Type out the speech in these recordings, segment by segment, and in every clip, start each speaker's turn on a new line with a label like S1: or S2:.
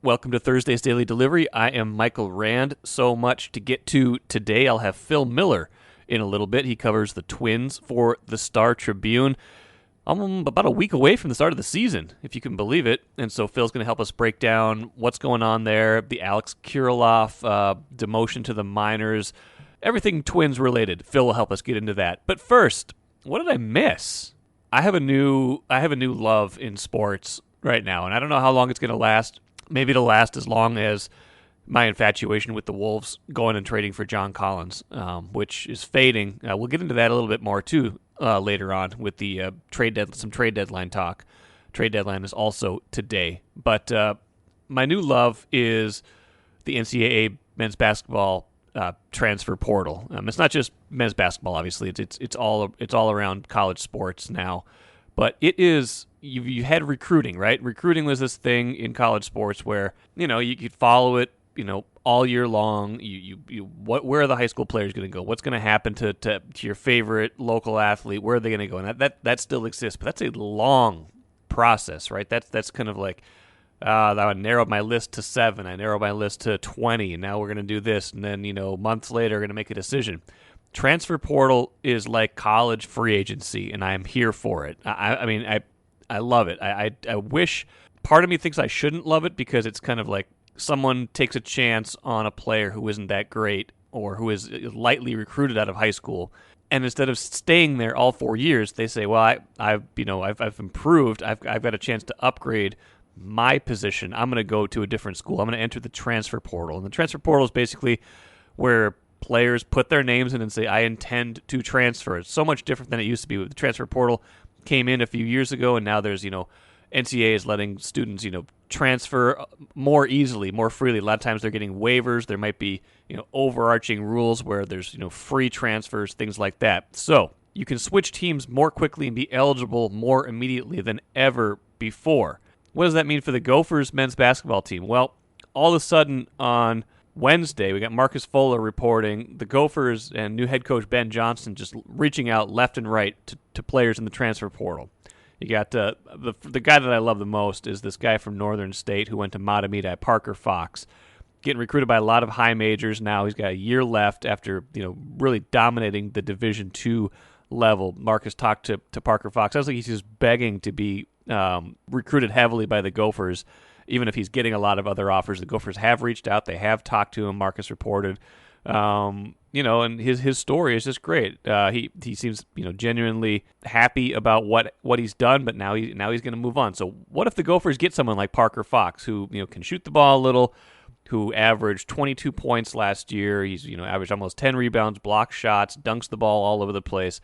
S1: Welcome to Thursday's Daily Delivery. I am Michael Rand. So much to get to today. I'll have Phil Miller in a little bit. He covers the Twins for the Star Tribune. I'm about a week away from the start of the season, if you can believe it. And so Phil's going to help us break down what's going on there, the Alex Kirilloff demotion to the minors, everything Twins related. Phil will help us get into that. But first, what did I miss? I have a new love in sports right now, and I don't know how long it's going to last. Maybe it'll last as long as my infatuation with the Wolves going and trading for John Collins, which is fading. We'll get into that a little bit more, too, later on with the some trade deadline talk. Trade deadline is also today. But my new love is the NCAA men's basketball transfer portal. It's not just men's basketball, obviously. It's all around college sports now. But it is, you had recruiting, right? Recruiting was this thing in college sports where, you could follow it, all year long. Where are the high school players going to go? What's going to happen to your favorite local athlete? Where are they going to go? And that still exists, but that's a long process, right? That's kind of like, I narrowed my list to 7. I narrowed my list to 20, and now we're going to do this. And then, months later, we're going to make a decision. Transfer portal is like college free agency, and I am here for it. I love it. I wish, part of me thinks I shouldn't love it because it's kind of like someone takes a chance on a player who isn't that great or who is lightly recruited out of high school, and instead of staying there all 4 years, they say, well, I've improved. I've got a chance to upgrade my position. I'm going to go to a different school. I'm going to enter the transfer portal, and the transfer portal is basically where players put their names in and say, I intend to transfer. It's so much different than it used to be. The transfer portal came in a few years ago, and now there's, NCAA is letting students, transfer more easily, more freely. A lot of times they're getting waivers. There might be, overarching rules where there's, free transfers, things like that. So you can switch teams more quickly and be eligible more immediately than ever before. What does that mean for the Gophers men's basketball team? Well, all of a sudden on Wednesday, we got Marcus Fuller reporting the Gophers and new head coach Ben Johnson just reaching out left and right to players in the transfer portal. You got the guy that I love the most is this guy from Northern State who went to Maeda, Parker Fox, getting recruited by a lot of high majors now. He's got a year left after really dominating the Division II level. Marcus talked to Parker Fox. Sounds like he's just begging to be recruited heavily by the Gophers. Even if he's getting a lot of other offers, the Gophers have reached out. They have talked to him, Marcus reported. And his story is just great. He seems, genuinely happy about what he's done, but now he's going to move on. So what if the Gophers get someone like Parker Fox who, can shoot the ball a little, who averaged 22 points last year. He's, averaged almost 10 rebounds, blocks shots, dunks the ball all over the place.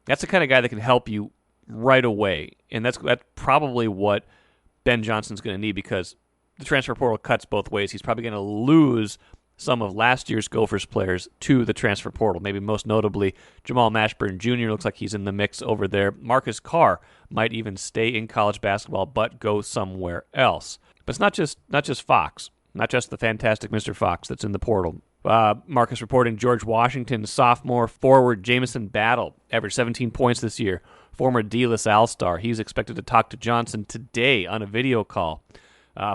S1: That's the kind of guy that can help you right away. And that's probably what Ben Johnson's going to need, because the transfer portal cuts both ways. He's probably going to lose some of last year's Gophers players to the transfer portal. Maybe most notably, Jamal Mashburn Jr. looks like he's in the mix over there. Marcus Carr might even stay in college basketball but go somewhere else. But it's not just Fox, not just the fantastic Mr. Fox that's in the portal. Marcus reporting George Washington sophomore forward Jamison Battle averaged 17 points this year. Former D-list All-Star. He's expected to talk to Johnson today on a video call.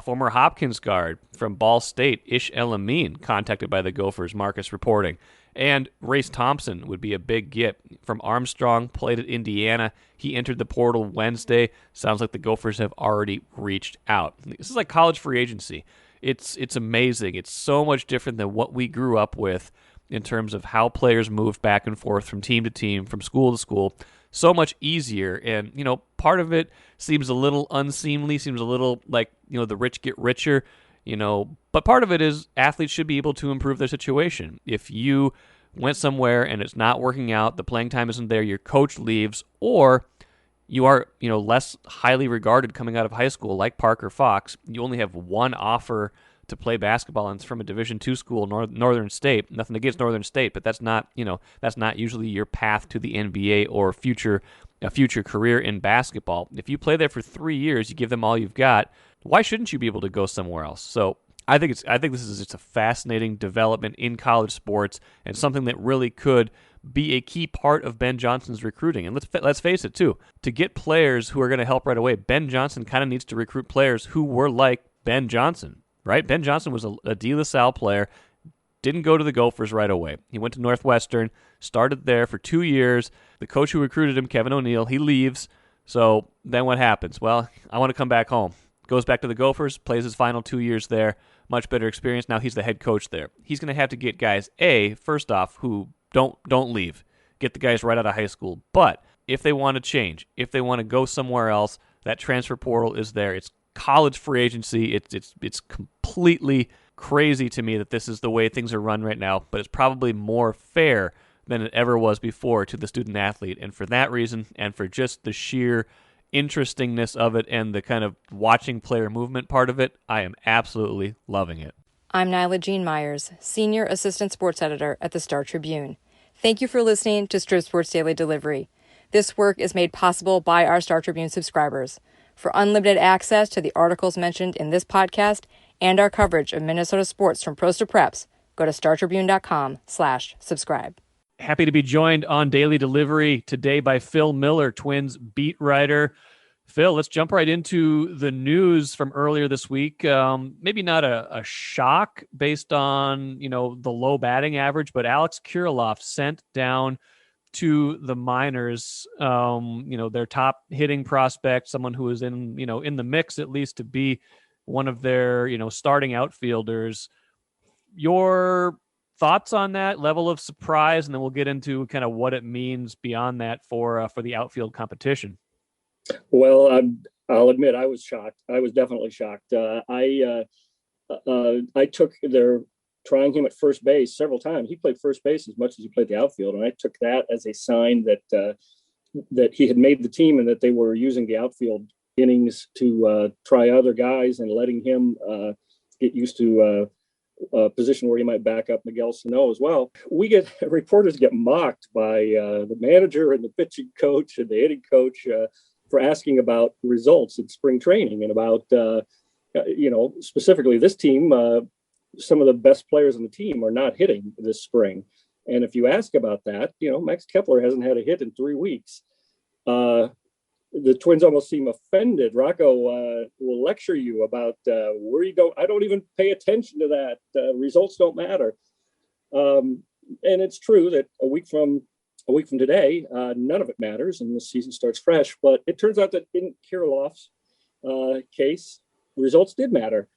S1: Former Hopkins guard from Ball State, Ish El-Amin, contacted by the Gophers, Marcus reporting. And Race Thompson would be a big get from Armstrong, played at Indiana. He entered the portal Wednesday. Sounds like the Gophers have already reached out. This is like college free agency. It's amazing. It's so much different than what we grew up with in terms of how players moved back and forth from team to team, from school to school. So much easier, and part of it seems a little unseemly, seems a little like the rich get richer, but part of it is athletes should be able to improve their situation. If you went somewhere and it's not working out, the playing time isn't there, your coach leaves, or you are less highly regarded coming out of high school like Parker Fox, you only have one offer to play basketball, and it's from a Division II school, Northern State. Nothing against Northern State, but that's not usually your path to the NBA or a future career in basketball. If you play there for 3 years, you give them all you've got. Why shouldn't you be able to go somewhere else? So I think this is just a fascinating development in college sports, and something that really could be a key part of Ben Johnson's recruiting. And let's face it too, to get players who are going to help right away, Ben Johnson kind of needs to recruit players who were like Ben Johnson. right? Ben Johnson was a De La Salle player, didn't go to the Gophers right away. He went to Northwestern, started there for 2 years. The coach who recruited him, Kevin O'Neill, he leaves. So then what happens? Well, I want to come back home. Goes back to the Gophers, plays his final 2 years there. Much better experience. Now he's the head coach there. He's going to have to get guys, first off, who don't leave. Get the guys right out of high school. But if they want to change, if they want to go somewhere else, that transfer portal is there. It's college free agency. It's completely crazy to me that this is the way things are run right now, but it's probably more fair than it ever was before to the student athlete. And for that reason, and for just the sheer interestingness of it and the kind of watching player movement part of it, I am absolutely loving it.
S2: I'm Nyla Jean Myers, Senior Assistant Sports Editor at the Star Tribune. Thank you for listening to Strip Sports Daily Delivery. This work is made possible by our Star Tribune subscribers. For unlimited access to the articles mentioned in this podcast and our coverage of Minnesota sports from pros to preps, go to startribune.com/subscribe.
S1: Happy to be joined on Daily Delivery today by Phil Miller, Twins beat writer. Phil, let's jump right into the news from earlier this week. Maybe not a shock based on, the low batting average, but Alex Kirilloff sent down to the minors, their top hitting prospect, someone who is in the mix at least to be one of their, starting outfielders. Your thoughts on that level of surprise, and then we'll get into kind of what it means beyond that for the outfield competition.
S3: Well, I'll admit I was shocked. I was definitely shocked. I took their trying him at first base several times. He played first base as much as he played the outfield, and I took that as a sign that he had made the team and that they were using the outfield innings to try other guys and letting him get used to a position where he might back up Miguel Sano as well. Reporters get mocked by the manager and the pitching coach and the hitting coach for asking about results in spring training and about, specifically this team, some of the best players on the team are not hitting this spring. And if you ask about that, Max Kepler hasn't had a hit in 3 weeks. The Twins almost seem offended. Rocco will lecture you about where you go. I don't even pay attention to that. Results don't matter. And it's true that a week from today, none of it matters, and the season starts fresh. But it turns out that in Kirilloff's case, results did matter.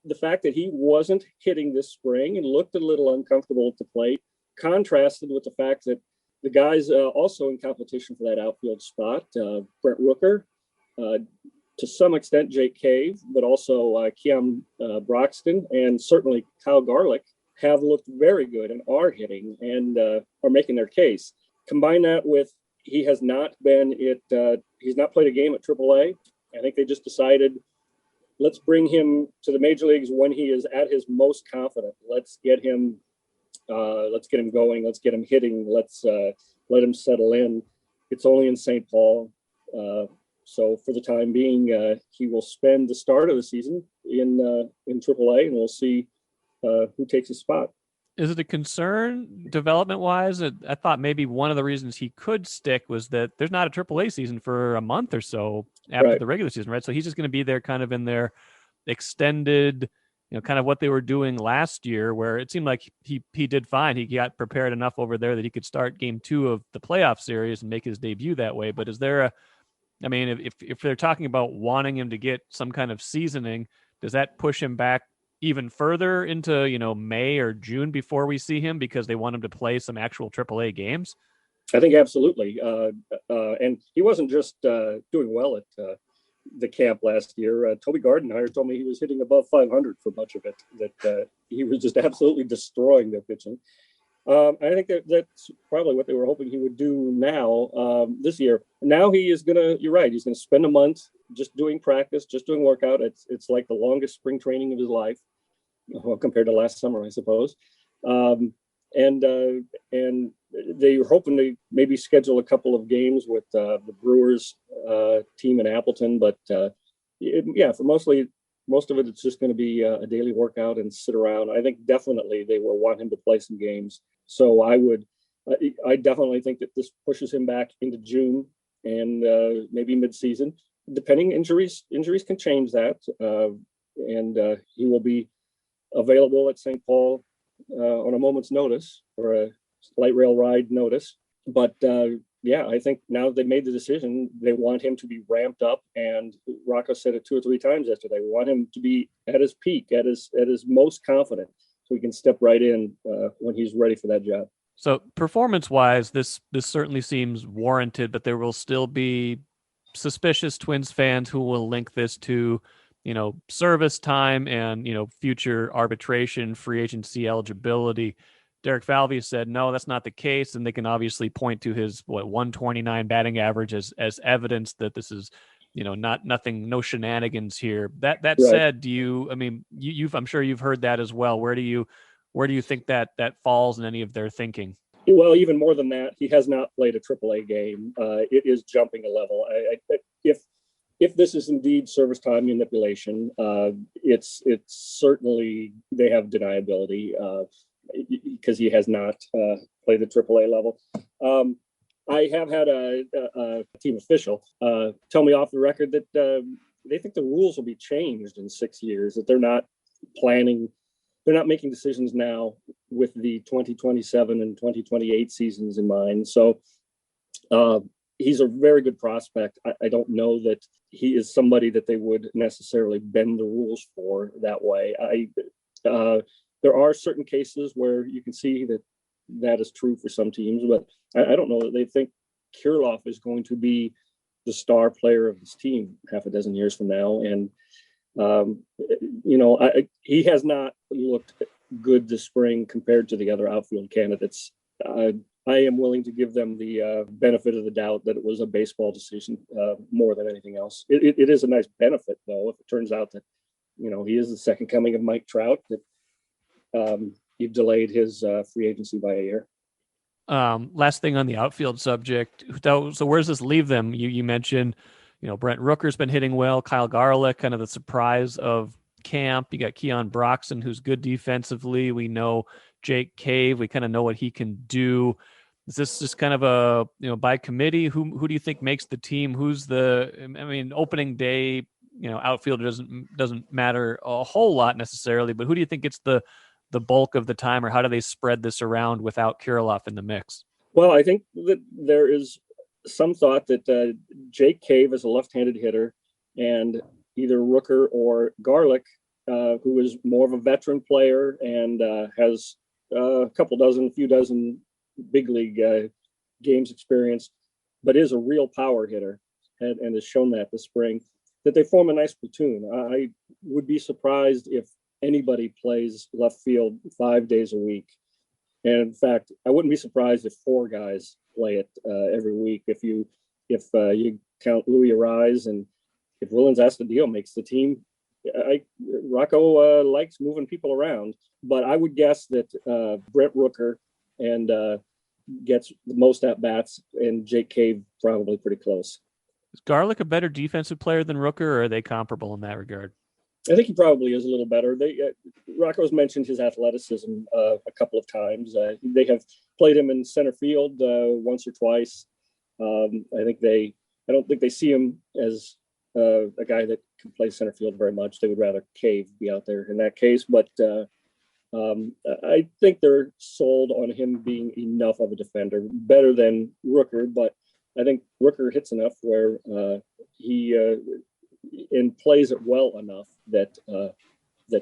S3: The fact that he wasn't hitting this spring and looked a little uncomfortable at the plate contrasted with the fact that the guys also in competition for that outfield spot, Brent Rooker, to some extent Jake Cave, but also Kiam Broxton, and certainly Kyle Garlick, have looked very good and are hitting and are making their case. Combine that with he's not played a game at AAA. I think they just decided, let's bring him to the major leagues when he is at his most confident. Let's get him going. Let's get him hitting. Let's let him settle in. It's only in St. Paul. So for the time being, he will spend the start of the season in AAA, and we'll see who takes his spot.
S1: Is it a concern development-wise? I thought maybe one of the reasons he could stick was that there's not a AAA season for a month or so after the regular season, right? So he's just going to be there kind of in their extended, kind of what they were doing last year, where it seemed like he did fine. He got prepared enough over there that he could start game 2 of the playoff series and make his debut that way. But is there if they're talking about wanting him to get some kind of seasoning, does that push him back even further into, May or June before we see him because they want him to play some actual AAA games?
S3: I think absolutely. And he wasn't just doing well at the camp last year. Toby Gardenhire told me he was hitting above 500 for much of it, that he was just absolutely destroying their pitching. I think that's probably what they were hoping he would do now, this year. Now he is you're right, he's going to spend a month just doing practice, just doing workout. It's like the longest spring training of his life, compared to last summer, I suppose. And they were hoping to maybe schedule a couple of games with the Brewers team in Appleton. But for most of it, it's just going to be a daily workout and sit around. I think definitely they will want him to play some games. So I definitely think that this pushes him back into June and maybe mid-season. depending injuries can change that, and he will be available at St. Paul on a moment's notice or a light rail ride notice. But yeah, I think now they made the decision, they want him to be ramped up, and Rocco said it 2 or 3 times yesterday. We want him to be at his peak, at his most confident, so he can step right in when he's ready for that job.
S1: So performance-wise, this certainly seems warranted, but there will still be suspicious Twins fans who will link this to, service time and, future arbitration, free agency eligibility. Derek Falvey said, no, that's not the case. And they can obviously point to his 129 batting average as evidence that this is, nothing, no shenanigans here. That right. Said, I'm sure you've heard that as well. Where do you think that falls in any of their thinking?
S3: Well, even more than that, he has not played a AAA game. It is jumping a level. If this is indeed service time manipulation, it's certainly, they have deniability because he has not played the AAA level. I have had a team official tell me off the record that they think the rules will be changed in 6 years, that they're not making decisions now with the 2027 and 2028 seasons in mind. So he's a very good prospect. I don't know that he is somebody that they would necessarily bend the rules for that way. There are certain cases where you can see that is true for some teams, but I don't know that they think Kirilloff is going to be the star player of this team half a dozen years from now. And he has not looked good this spring compared to the other outfield candidates. I am willing to give them the benefit of the doubt that it was a baseball decision more than anything else. It is a nice benefit, though, if it turns out that, he is the second coming of Mike Trout, that you've delayed his free agency by a year.
S1: Last thing on the outfield subject. So where does this leave them? You mentioned, Brent Rooker's been hitting well. Kyle Garlick, kind of the surprise of camp. You got Keon Broxton, who's good defensively. We know Jake Cave. We kind of know what he can do. Is this just kind of a, by committee? Who do you think makes the team? Who's opening day, outfielder doesn't matter a whole lot necessarily, but who do you think gets the bulk of the time, or how do they spread this around without Kirilloff in the mix?
S3: Well, I think that there is some thought that Jake Cave is a left-handed hitter, and either Rooker or Garlick, who is more of a veteran player and has a few dozen big league games experience, but is a real power hitter and has shown that this spring, that they form a nice platoon. I would be surprised if anybody plays left field 5 days a week. And in fact, I wouldn't be surprised if 4 guys play it every week. If you count Louis Arise, and if Willens Astudillo makes the team, Rocco likes moving people around. But I would guess that Brent Rooker and gets the most at bats, and Jake Cave probably pretty close.
S1: Is Garlick a better defensive player than Rooker, or are they comparable in that regard?
S3: I think he probably is a little better. Rocco's mentioned his athleticism a couple of times. They have played him in center field once or twice. I don't think they see him as a guy that can play center field very much. They would rather Cave be out there in that case. But I think they're sold on him being enough of a defender, better than Rooker. But I think Rooker hits enough where he and plays it well enough that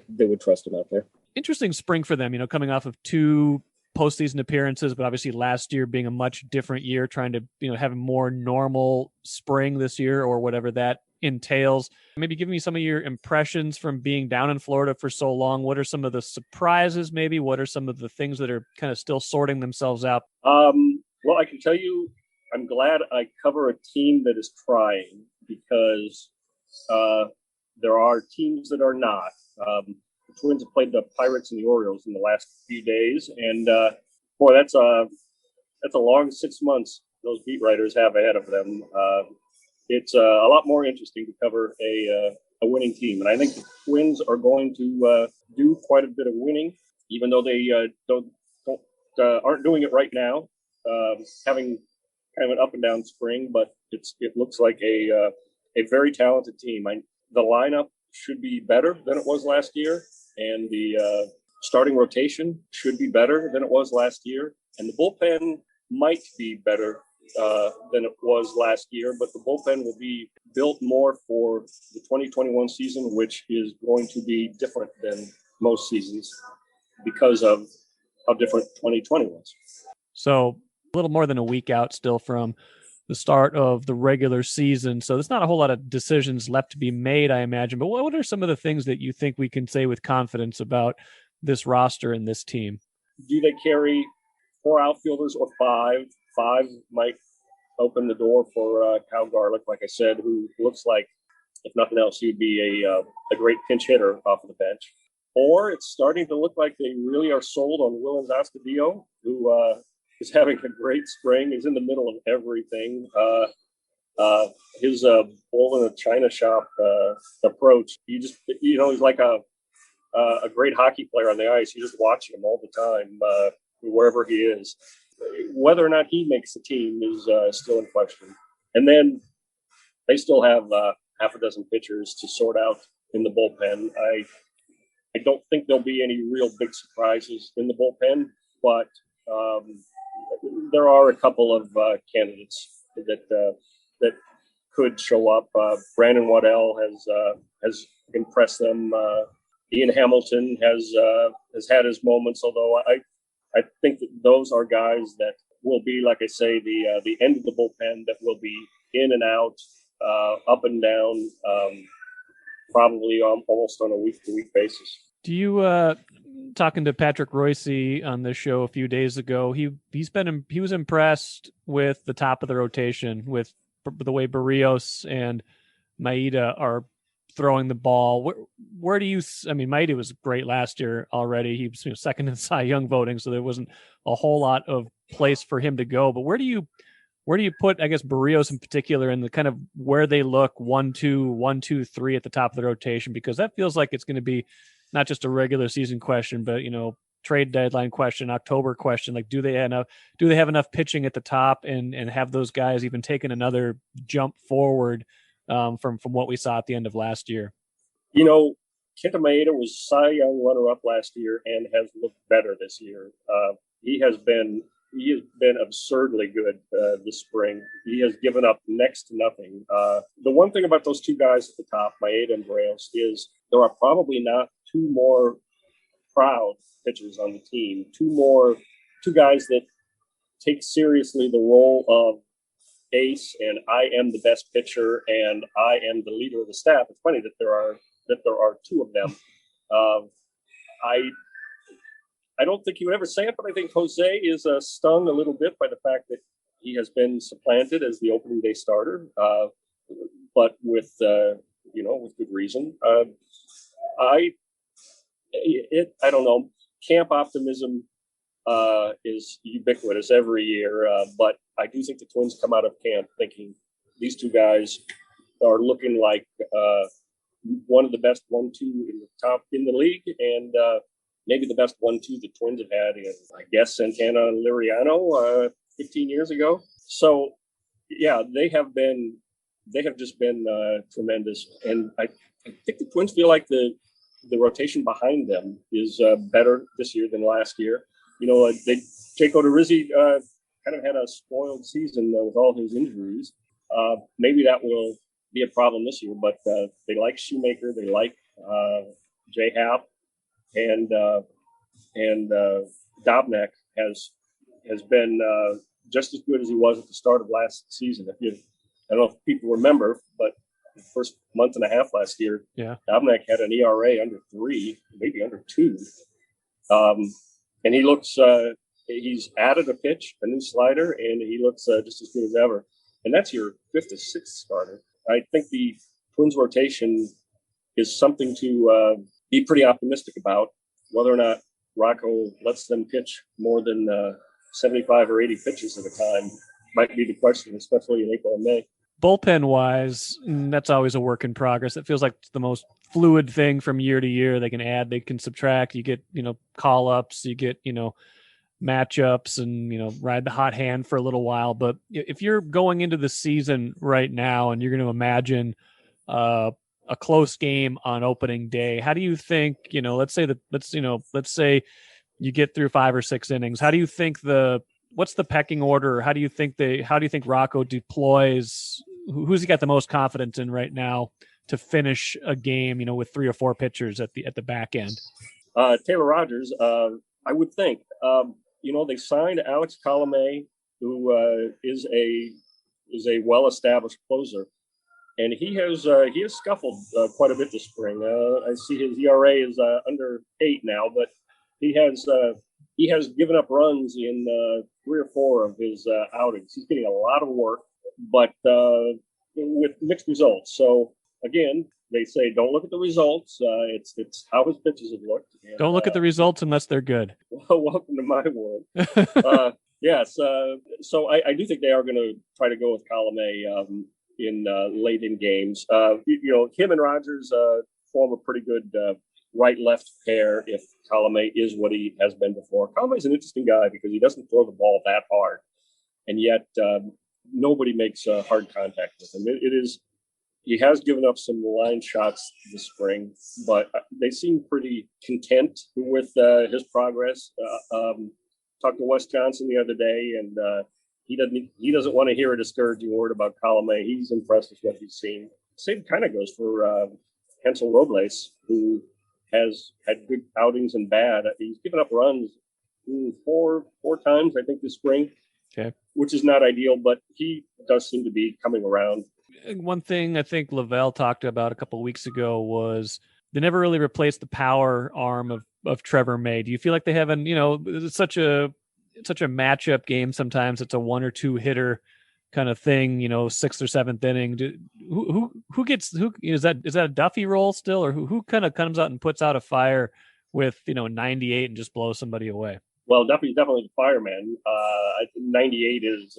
S3: they would trust him out there.
S1: Interesting spring for them, coming off of 2 postseason appearances, but obviously last year being a much different year, trying to, have a more normal spring this year, or whatever that entails. Maybe give me some of your impressions from being down in Florida for so long. What are some of the surprises, maybe? What are some of the things that are kind of still sorting themselves out?
S3: Well, I can tell you, I'm glad I cover a team that is trying, because there are teams that are not. The Twins have played the Pirates and the Orioles in the last few days, and that's a long 6 months those beat writers have ahead of them. It's a lot more interesting to cover a winning team, and I think the Twins are going to do quite a bit of winning, even though they aren't doing it right now. Having kind of an up and down spring, but it looks like a a very talented team. The lineup should be better than it was last year, and the starting rotation should be better than it was last year, and the bullpen might be better than it was last year, but the bullpen will be built more for the 2021 season, which is going to be different than most seasons because of how different 2020 was.
S1: So a little more than a week out still from the start of the regular season. So there's not a whole lot of decisions left to be made, I imagine. But what are some of the things that you think we can say with confidence about this roster and this team?
S3: Do they carry 4 outfielders or 5? 5 might open the door for Kyle Garlick, like I said, who looks like, if nothing else, he'd be a great pinch hitter off of the bench. Or it's starting to look like they really are sold on Willens Astudillo, who is having a great spring. He's in the middle of everything. His bull in a china shop approach, he's like a great hockey player on the ice. You just watch him all the time, wherever he is. Whether or not he makes the team is still in question. And then they still have half a dozen pitchers to sort out in the bullpen. I don't think there'll be any real big surprises in the bullpen, but there are a couple of candidates that could show up. Brandon Waddell has impressed them. Ian Hamilton has had his moments, although I think that those are guys that will be, like I say, the end of the bullpen that will be in and out, up and down, probably almost on a week-to-week basis.
S1: Do you talking to Patrick Royce on this show a few days ago? He was impressed with the top of the rotation, with the way Berrios and Maeda are throwing the ball. Where do you? I mean, Maeda was great last year already. He was second in Cy Young voting, so there wasn't a whole lot of place for him to go. But where do you put, I guess, Berrios in particular, in the kind of where they look 1-2, 1-2, 3 at the top of the rotation? Because that feels like it's going to be not just a regular season question, but trade deadline question, October question. Like, do they have enough pitching at the top and have those guys even taken another jump forward from what we saw at the end of last year?
S3: Kenta Maeda was Cy Young runner-up last year and has looked better this year. He has been absurdly good this spring. He has given up next to nothing. The one thing about those two guys at the top, Maeda and Berrios, is there are probably not two more proud pitchers on the team. Two guys that take seriously the role of ace and I am the best pitcher and I am the leader of the staff. It's funny that there are two of them. I don't think he would ever say it, but I think Jose is stung a little bit by the fact that he has been supplanted as the opening day starter, but with good reason. I don't know. Camp optimism is ubiquitous every year, but I do think the Twins come out of camp thinking these two guys are looking like one of the best 1-2 in the top in the league, and maybe the best 1-2 the Twins have had in, I guess, Santana and Liriano 15 years ago. So, yeah, they have just been tremendous, and I think the Twins feel like the rotation behind them is better this year than last year. Jake Odorizzi kind of had a spoiled season with all his injuries. Maybe that will be a problem this year, but they like Shoemaker, they like Jay Happ, and Dobnak has been just as good as he was at the start of last season. I don't know if people remember, but the first month and a half last year, Dobnak had an ERA under 3, maybe under 2. And he looks, he's added a pitch, a new slider, and he looks just as good as ever. And that's your 5th or 6th starter. I think the Twins rotation is something to be pretty optimistic about. Whether or not Rocco lets them pitch more than 75 or 80 pitches at a time might be the question, especially in April and May.
S1: Bullpen-wise, that's always a work in progress. It feels like it's the most fluid thing from year to year. They can add, they can subtract. You get, call-ups. You get,
S4: matchups and, ride the hot hand for a little while. But if you're going into the season right now and you're going to imagine a close game on opening day, how do you think, let's say you get through 5 or 6 innings. How do you think what's the pecking order? How do you think Rocco deploys? Who's he got the most confidence in right now to finish a game, with 3 or 4 pitchers at the back end?
S3: Taylor Rogers, I would think. They signed Alex Kirilloff, who is a well-established closer, and he has scuffled quite a bit this spring. I see his ERA is under 8 now, but he has given up runs in 3 or 4 of his outings. He's getting a lot of work, but with mixed results. So again, they say don't look at the results. It's how his pitches have looked. And,
S4: don't look at the results unless they're good.
S3: Well, welcome to my world. Yes. So I do think they are going to try to go with Kirilloff in late in games. Him and Rogers form a pretty good right-left pair if Kirilloff is what he has been before. Kirilloff is an interesting guy because he doesn't throw the ball that hard, and yet nobody makes hard contact with him. He has given up some line shots this spring, but they seem pretty content with his progress. Talked to Wes Johnson the other day, and he doesn't want to hear a discouraging word about Kirilloff. He's impressed with what he's seen. Same kind of goes for Hansel Robles, who has had good outings and bad. He's given up runs four times, I think, this spring, which is not ideal, but he does seem to be coming around.
S4: One thing I think Lavelle talked about a couple of weeks ago was they never really replaced the power arm of Trevor May. Do you feel like they haven't, it's such a matchup game sometimes. It's a 1 or 2 hitter kind of thing, 6th or 7th inning. Who is that a Duffy role still, or who kind of comes out and puts out a fire with 98 and just blows somebody away?
S3: Well, Duffy's definitely the fireman. 98 is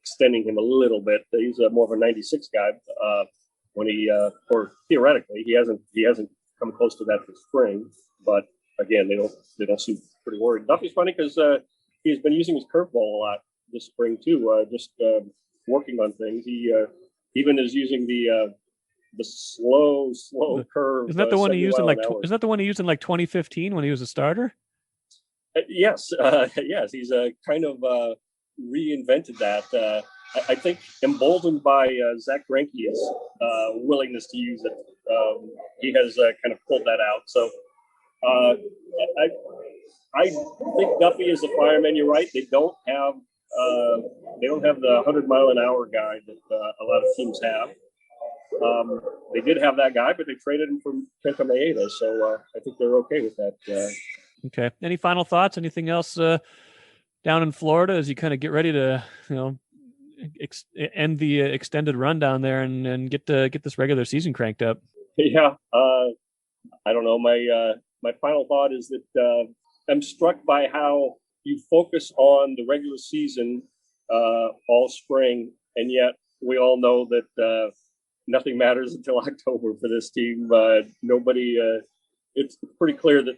S3: extending him a little bit. He's more of a 96 guy. Or theoretically, he hasn't come close to that this spring. But again, they don't seem pretty worried. Duffy's funny because he's been using his curveball a lot this spring too. Just working on things. He even is using the slow curve.
S4: Isn't that the one he used in Isn't that the one he used in 2015 when he was a starter?
S3: Yes. He's kind of reinvented that. I think emboldened by Zach Greinke's willingness to use it, he has kind of pulled that out. So I think Duffy is a fireman. You're right. They don't have the 100-mile-an-hour guy that a lot of teams have. They did have that guy, but they traded him for Kenta Maeda. So I think they're okay with that.
S4: Okay. Any final thoughts? Anything else down in Florida as you kind of get ready to, end the extended run down there and get this regular season cranked up?
S3: Yeah. I don't know. My final thought is that I'm struck by how you focus on the regular season all spring, and yet we all know that nothing matters until October for this team. Nobody. It's pretty clear that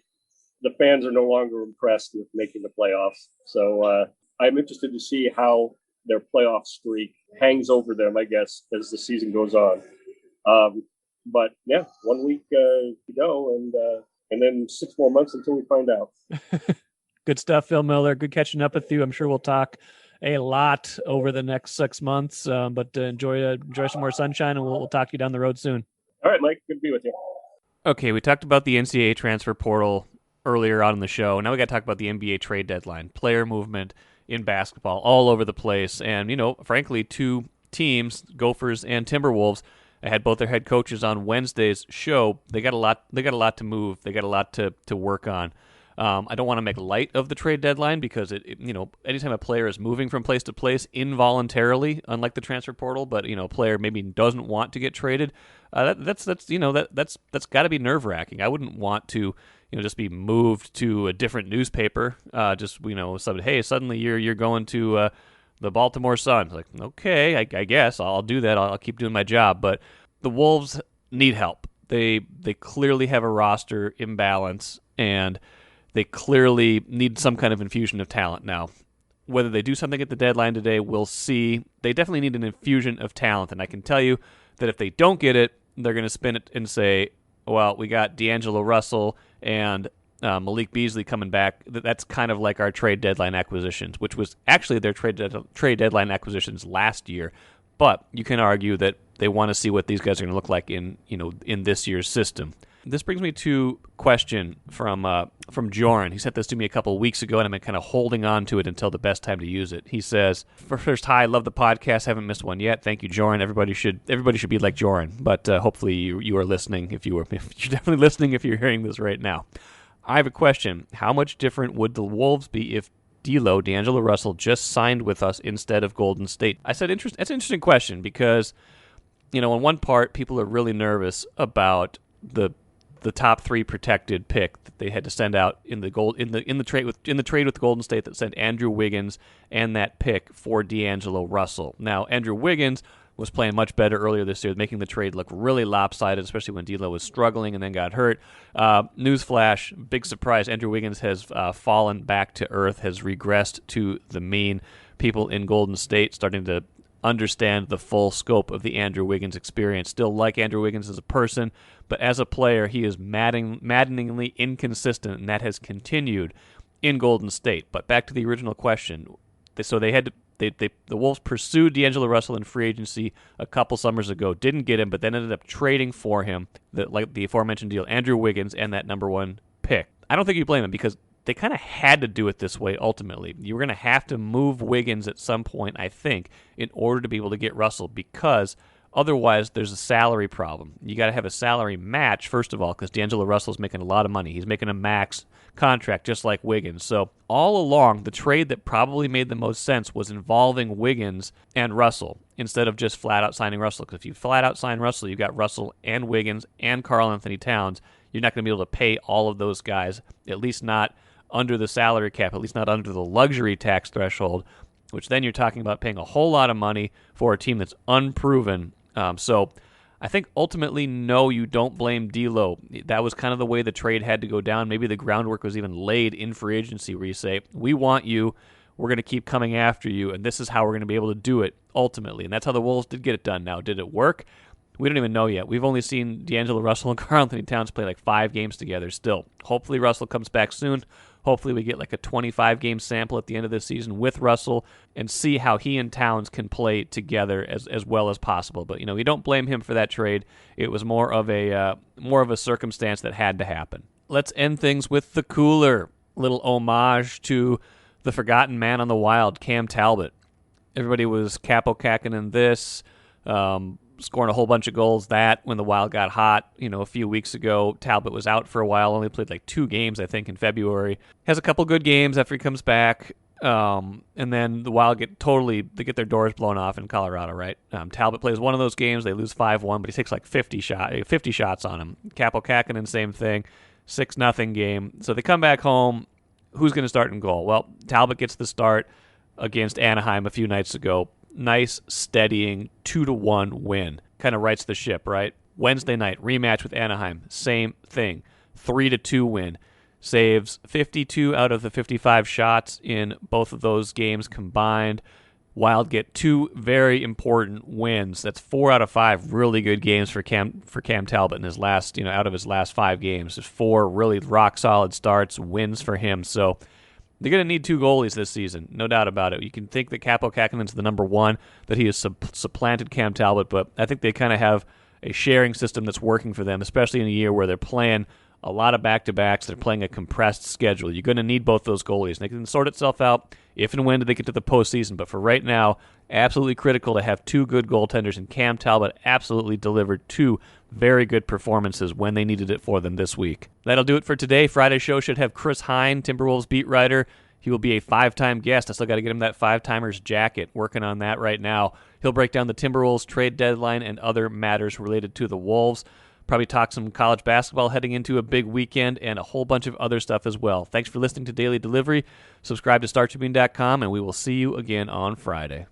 S3: the fans are no longer impressed with making the playoffs. So I'm interested to see how their playoff streak hangs over them, I guess, as the season goes on. But yeah, 1 week to go, and then 6 more months until we find out.
S4: Good stuff, Phil Miller. Good catching up with you. I'm sure we'll talk a lot over the next 6 months, but enjoy some more sunshine, and we'll talk to you down the road soon.
S3: All right, Mike. Good to be with you.
S1: Okay, we talked about the NCAA transfer portal earlier on in the show. Now we got to talk about the NBA trade deadline, player movement in basketball all over the place. And, frankly, 2 teams, Gophers and Timberwolves, I had both their head coaches on Wednesday's show. They got a lot to move. They got a lot to work on. I don't want to make light of the trade deadline because anytime a player is moving from place to place involuntarily, unlike the transfer portal, but a player maybe doesn't want to get traded, that's got to be nerve-wracking. I wouldn't want to just be moved to a different newspaper. Suddenly you're going to the Baltimore Sun. Like, okay, I guess I'll do that. I'll keep doing my job. But the Wolves need help. They clearly have a roster imbalance, and they clearly need some kind of infusion of talent now. Whether they do something at the deadline today, we'll see. They definitely need an infusion of talent, and I can tell you that if they don't get it, they're going to spin it and say, well, we got D'Angelo Russell and Malik Beasley coming back. That's kind of like our trade deadline acquisitions, which was actually their trade deadline acquisitions last year. But you can argue that they want to see what these guys are going to look like in this year's system. This brings me to a question from Joran. He sent this to me a couple of weeks ago, and I've been kind of holding on to it until the best time to use it. He says, "First, hi, love the podcast. Haven't missed one yet. Thank you, Joran. Everybody should be like Joran, but hopefully you are listening. If you're definitely listening, if you're hearing this right now, I have a question. How much different would the Wolves be if D'Angelo Russell just signed with us instead of Golden State?" I said, that's an interesting question because, in one part, people are really nervous about the top 3 protected pick that they had to send out in the trade with Golden State that sent Andrew Wiggins and that pick for D'Angelo Russell. Now, Andrew Wiggins was playing much better earlier this year, making the trade look really lopsided, especially when D'Lo was struggling and then got hurt. Newsflash, big surprise, Andrew Wiggins has fallen back to earth, has regressed to the mean. People in Golden State starting to understand the full scope of the Andrew Wiggins experience. Still like Andrew Wiggins as a person, but as a player, he is maddeningly inconsistent, and that has continued in Golden State. But back to the original question. So the Wolves pursued D'Angelo Russell in free agency a couple summers ago, didn't get him, but then ended up trading for him, like the aforementioned deal, Andrew Wiggins and that number 1 pick. I don't think you blame him because they kind of had to do it this way ultimately. You were going to have to move Wiggins at some point, I think, in order to be able to get Russell because otherwise there's a salary problem. You got to have a salary match, first of all, because D'Angelo Russell's making a lot of money. He's making a max contract just like Wiggins. So all along, the trade that probably made the most sense was involving Wiggins and Russell instead of just flat-out signing Russell. Because if you flat-out sign Russell, you've got Russell and Wiggins and Karl-Anthony Towns. You're not going to be able to pay all of those guys, at least not under the salary cap, at least not under the luxury tax threshold, which then you're talking about paying a whole lot of money for a team that's unproven. So I think ultimately, no, you don't blame D'Lo. That was kind of the way the trade had to go down. Maybe the groundwork was even laid in free agency where you say, we want you, we're going to keep coming after you, and this is how we're going to be able to do it ultimately. And that's how the Wolves did get it done. Now, did it work? We don't even know yet. We've only seen D'Angelo Russell and Karl-Anthony Towns play like 5 games together still. Hopefully Russell comes back soon. Hopefully we get like a 25-game sample at the end of this season with Russell and see how he and Towns can play together as well as possible. But, you don't blame him for that trade. It was more of a circumstance that had to happen. Let's end things with the cooler. Little homage to the forgotten man on the Wild, Cam Talbot. Everybody was capo-cacking in this, scoring a whole bunch of goals. That when the Wild got hot, a few weeks ago, Talbot was out for a while, only played like 2 games, I think, in February. Has a couple good games after he comes back, and then the Wild they get their doors blown off in Colorado, right? Talbot plays one of those games, they lose 5-1, but he takes like 50 shots on him. Capo-Kakinen, same thing, 6-0 game. So they come back home. Who's going to start in goal? Well, Talbot gets the start against Anaheim a few nights ago. Nice, steadying 2-1 win. Kind of rights the ship, right? Wednesday night, rematch with Anaheim. Same thing. 3-2 win. Saves 52 out of the 55 shots in both of those games combined. Wild get 2 very important wins. That's 4 out of 5 really good games for Cam Talbot in his last, out of his last 5 games. There's 4 really rock solid starts, wins for him. So they're going to need 2 goalies this season, no doubt about it. You can think that Capo-Kakinen's the number 1, that he has supplanted Cam Talbot, but I think they kind of have a sharing system that's working for them, especially in a year where they're playing a lot of back-to-backs. They're playing a compressed schedule. You're going to need both those goalies. And they can sort itself out if and when they get to the postseason. But for right now, absolutely critical to have 2 good goaltenders, and Cam Talbot absolutely delivered 2 very good performances when they needed it for them this week. That'll do it for today. Friday's show should have Chris Hine, Timberwolves beat writer. He will be a 5-time guest. I still got to get him that 5-timers jacket. Working on that right now. He'll break down the Timberwolves trade deadline and other matters related to the Wolves. Probably talk some college basketball heading into a big weekend and a whole bunch of other stuff as well. Thanks for listening to Daily Delivery. Subscribe to StarTribune.com, and we will see you again on Friday.